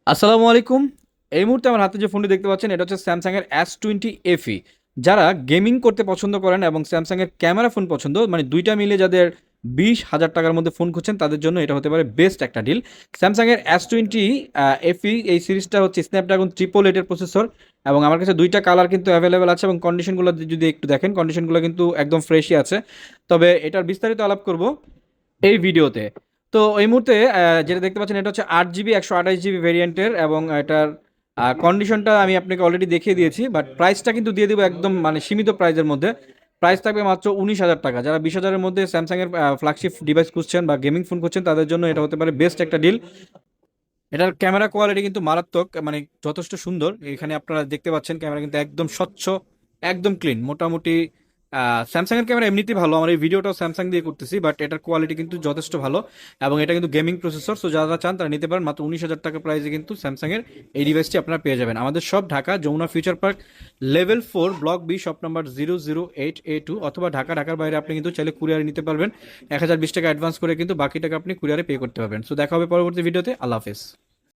আসসালামু আলাইকুম। এই মুহূর্তে আমার হাতে যে ফোনটি দেখতে পাচ্ছেন এটা হচ্ছে স্যামসাং এর S20 FE। যারা গেমিং করতে পছন্দ করেন এবং স্যামসাং এর ক্যামেরা ফোন পছন্দ, মানে দুইটা মিলে যাদের 20,000 টাকার মধ্যে ফোন খুঁজছেন তাদের জন্য এটা হতে পারে বেস্ট একটা ডিল। স্যামসাং এর S20 FE এই সিরিজটা হচ্ছে স্ন্যাপড্রাগন 888 এর প্রসেসর, এবং আমার কাছে দুইটা কালার কিন্তু অ্যাভেলেবেল আছে, এবং কন্ডিশনগুলো যদি একটু দেখেন কন্ডিশনগুলো কিন্তু একদম ফ্রেশই আছে। তবে এটার বিস্তারিত আলাপ করব এই ভিডিওতে। তো এই মুহূর্তে যেটা দেখতে পাচ্ছেন এটা হচ্ছে 8 জিবি 128 জিবি ভেরিয়েন্টের, এবং এটার কন্ডিশনটা আমি আপনাকে অলরেডি দেখিয়ে দিয়েছি, বাট প্রাইসটা কিন্তু দিয়ে দেবো একদম মানে সীমিত প্রাইসের মধ্যে। প্রাইস থাকবে মাত্র 19,000 টাকা। যারা 20,000-এর মধ্যে স্যামসাংয়ের ফ্ল্যাগশিপ ডিভাইস খুঁজছেন বা গেমিং ফোন খুঁজছেন তাদের জন্য এটা হতে পারে বেস্ট একটা ডিল। এটার ক্যামেরা কোয়ালিটি কিন্তু মারাত্মক, মানে যথেষ্ট সুন্দর। এখানে আপনারা দেখতে পাচ্ছেন ক্যামেরা কিন্তু একদম স্বচ্ছ, একদম ক্লিন মোটামুটি। স্যামসাং এর ক্যামেরা এমনিতেই ভালো, আমার এই ভিডিওটাও স্যামসাং দিয়ে করতেছি, বাট এটার কোয়ালিটি কিন্তু যথেষ্ট ভালো। এবং এটা কিন্তু গেমিং প্রসেসর, সো যারা চান তারা নিতে পারেন। মাত্র 19,000 টাকা প্রাইসে কিন্তু স্যামসাং এর এই ডিভাইসটি আপনারা পেয়ে যাবেন। আমাদের সব Dhaka Jamuna future park level 4 block B shop number 008A2, অথবা ঢাকার বাইরে আপনি কিন্তু চাইলে কুরিয়ারে নিতে পারবেন। 1,020 টাকা অ্যাডভান্স করে কিন্তু বাকি টাকা আপনি কুরিয়ারে পে করতে পারবেন। সো দেখা হবে পরবর্তী ভিডিওতে। আল্লাহ হাফেজ।